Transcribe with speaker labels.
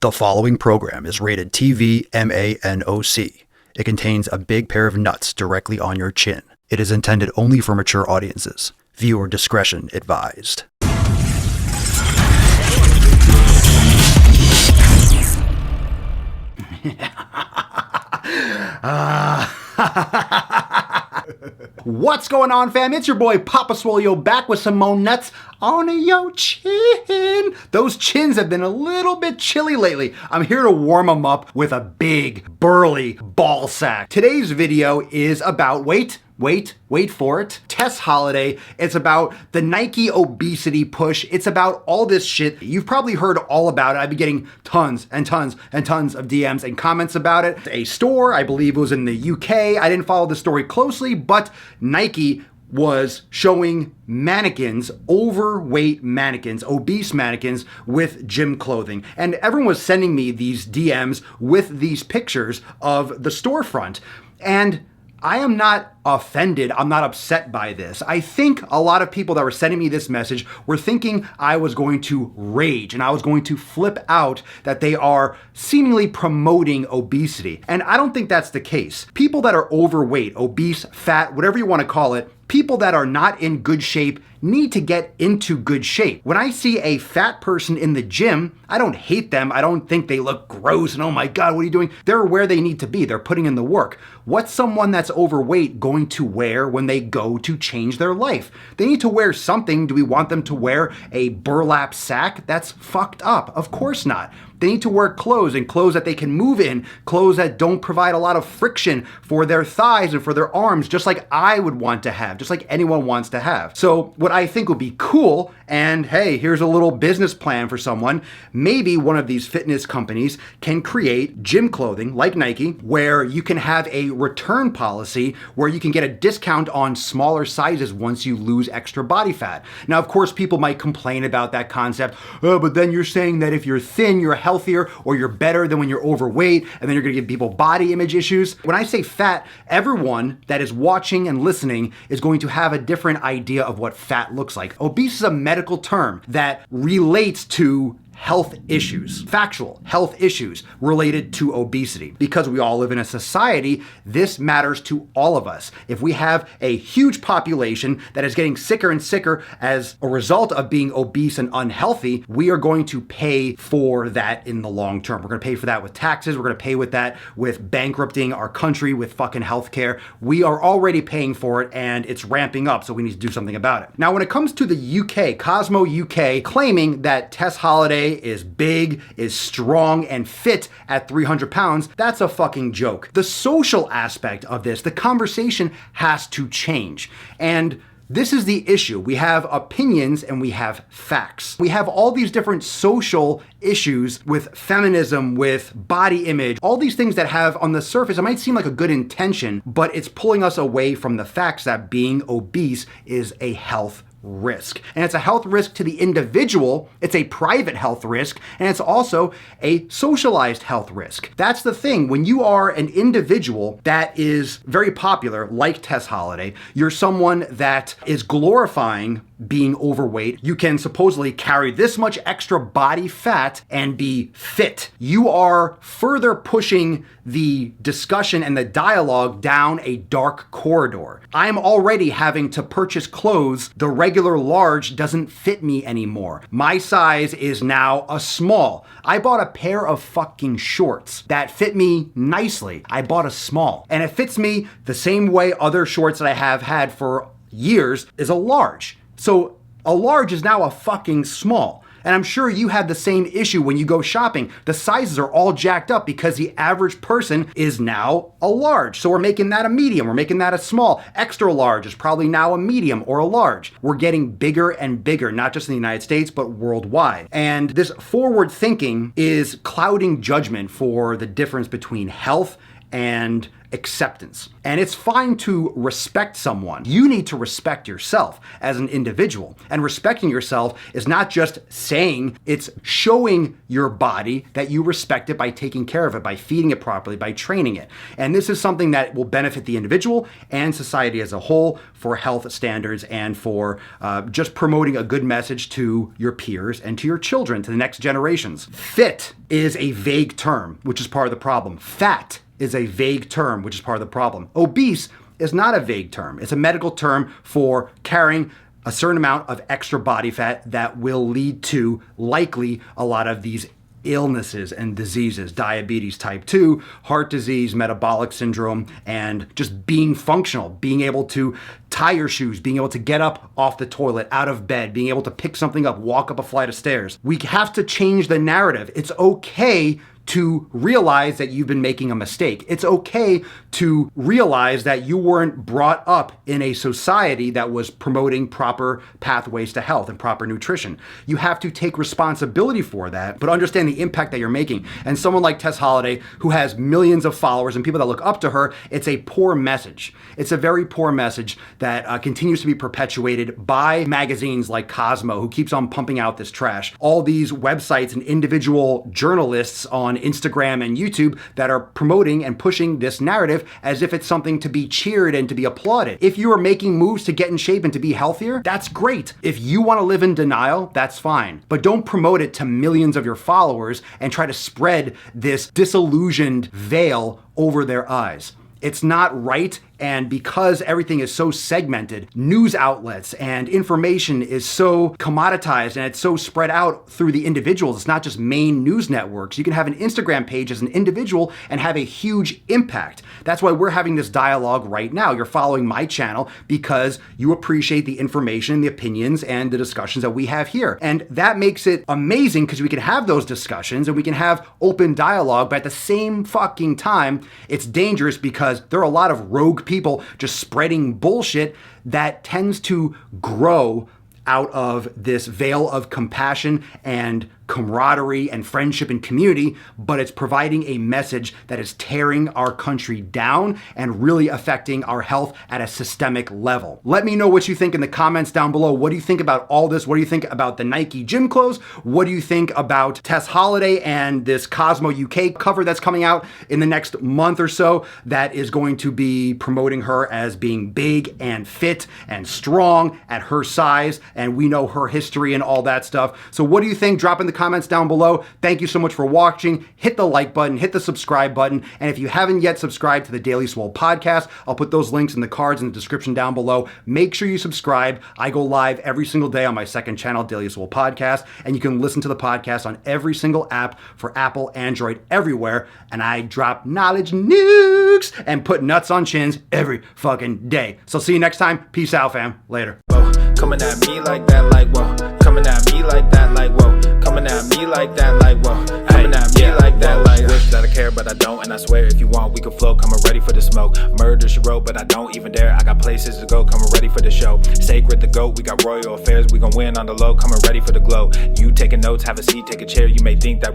Speaker 1: The following program is rated TV MANOC. It contains a big pair of nuts directly on your chin. It is intended only for mature audiences. Viewer discretion advised.
Speaker 2: What's going on, fam? It's your boy Papa Swolio back with some more nuts on your chin. Those chins have been a little bit chilly lately. I'm here to warm them up with a big, burly ball sack. Today's video is about, wait for it, Tess Holliday. It's about the Nike obesity push. It's about all this shit. You've probably heard all about it. I've been getting tons and tons and tons of DMs and comments about it. A store, I believe it was in the UK. I didn't follow the story closely, but Nike was showing mannequins, overweight mannequins, obese mannequins with gym clothing. And everyone was sending me these DMs with these pictures of the storefront. And I am not offended. I'm not upset by this. I think a lot of people that were sending me this message were thinking I was going to rage and I was going to flip out that they are seemingly promoting obesity. And I don't think that's the case. People that are overweight, obese, fat, whatever you want to call it, people that are not in good shape need to get into good shape. When I see a fat person in the gym, I don't hate them. I don't think they look gross and oh my God, what are you doing? They're where they need to be. They're putting in the work. What's someone that's overweight going to wear when they go to change their life? They need to wear something. Do we want them to wear a burlap sack? That's fucked up. Of course not. They need to wear clothes and clothes that they can move in, clothes that don't provide a lot of friction for their thighs and for their arms, just like I would want to have, just like anyone wants to have. So what I think would be cool, and hey, here's a little business plan for someone, maybe one of these fitness companies can create gym clothing like Nike, where you can have a return policy where you can get a discount on smaller sizes once you lose extra body fat. Now, of course, people might complain about that concept. Oh, but then you're saying that if you're thin, you're healthier or you're better than when you're overweight, and then you're gonna give people body image issues. When I say fat, everyone that is watching and listening is going to have a different idea of what fat looks like. Obese is a medical term that relates to health issues, factual health issues related to obesity. Because we all live in a society, this matters to all of us. If we have a huge population that is getting sicker and sicker as a result of being obese and unhealthy, we are going to pay for that in the long term. We're gonna pay for that with taxes. We're gonna pay with that with bankrupting our country with fucking healthcare. We are already paying for it and it's ramping up, so we need to do something about it. Now, when it comes to the UK, Cosmo UK claiming that Tess Holliday is big, is strong, and fit at 300 pounds, that's a fucking joke. The social aspect of this, the conversation has to change. And this is the issue. We have opinions and we have facts. We have all these different social issues with feminism, with body image, all these things that have on the surface, it might seem like a good intention, but it's pulling us away from the facts that being obese is a health risk. And it's a health risk to the individual, it's a private health risk, and it's also a socialized health risk. That's the thing. When you are an individual that is very popular, like Tess Holliday, you're someone that is glorifying being overweight. You can supposedly carry this much extra body fat and be fit. You are further pushing the discussion and the dialogue down a dark corridor. I'm already having to purchase clothes. The regular large doesn't fit me anymore. My size is now a small. I bought a pair of fucking shorts that fit me nicely. I bought a small, and it fits me the same way other shorts that I have had for years is a large. So a large is now a fucking small. And I'm sure you have the same issue when you go shopping. The sizes are all jacked up because the average person is now a large. So we're making that a medium, we're making that a small. Extra large is probably now a medium or a large. We're getting bigger and bigger, not just in the United States, but worldwide. And this forward thinking is clouding judgment for the difference between health and acceptance. And it's fine to respect someone. You need to respect yourself as an individual. And respecting yourself is not just saying, it's showing your body that you respect it by taking care of it, by feeding it properly, by training it. And this is something that will benefit the individual and society as a whole for health standards and for just promoting a good message to your peers and to your children, to the next generations. Fit is a vague term, which is part of the problem. Fat is a vague term, which is part of the problem. Obese is not a vague term. It's a medical term for carrying a certain amount of extra body fat that will lead to likely a lot of these illnesses and diseases, diabetes type 2, heart disease, metabolic syndrome, and just being functional, being able to tie your shoes, being able to get up off the toilet, out of bed, being able to pick something up, walk up a flight of stairs. We have to change the narrative. It's okay to realize that you've been making a mistake. It's okay to realize that you weren't brought up in a society that was promoting proper pathways to health and proper nutrition. You have to take responsibility for that, but understand the impact that you're making. And someone like Tess Holliday, who has millions of followers and people that look up to her, it's a poor message. It's a very poor message that continues to be perpetuated by magazines like Cosmo, who keeps on pumping out this trash. All these websites and individual journalists on Instagram and YouTube that are promoting and pushing this narrative as if it's something to be cheered and to be applauded. If you are making moves to get in shape and to be healthier, that's great. If you want to live in denial, that's fine. But don't promote it to millions of your followers and try to spread this disillusioned veil over their eyes. It's not right, and because everything is so segmented, news outlets and information is so commoditized and it's so spread out through the individuals, it's not just main news networks. You can have an Instagram page as an individual and have a huge impact. That's why we're having this dialogue right now. You're following my channel because you appreciate the information, the opinions, and the discussions that we have here. And that makes it amazing because we can have those discussions and we can have open dialogue, but at the same fucking time, it's dangerous because there are a lot of rogue people just spreading bullshit that tends to grow out of this veil of compassion and camaraderie and friendship and community, but it's providing a message that is tearing our country down and really affecting our health at a systemic level. Let me know what you think in the comments down below. What do you think about all this? What do you think about the Nike gym clothes? What do you think about Tess Holliday and this Cosmo UK cover that's coming out in the next month or so that is going to be promoting her as being big and fit and strong at her size, and we know her history and all that stuff. So what do you think? Drop in the comments down below. Thank you so much for watching. Hit the like button, hit the subscribe button, and if you haven't yet subscribed to the Daily Swole podcast, I'll put those links in the cards in the description down below. Make sure you subscribe. I go live every single day on my second channel, Daily Swole Podcast, and you can listen to the podcast on every single app for Apple, Android, everywhere, and I drop knowledge nukes and put nuts on chins every fucking day. So see you next time. Peace out, fam. Later.
Speaker 3: Coming at me like that, like whoa. Coming at me like that, like whoa. Coming at me like that, like whoa. Coming at me like that, like wish that I care, but I don't. And I swear, if you want, we can flow. Coming ready for the smoke. Murder she wrote, but I don't even dare. I got places to go. Coming ready for the show. Sacred the goat. We got royal affairs. We gon' win on the low. Coming ready for the glow. You taking notes, have a seat, take a chair. You may think that.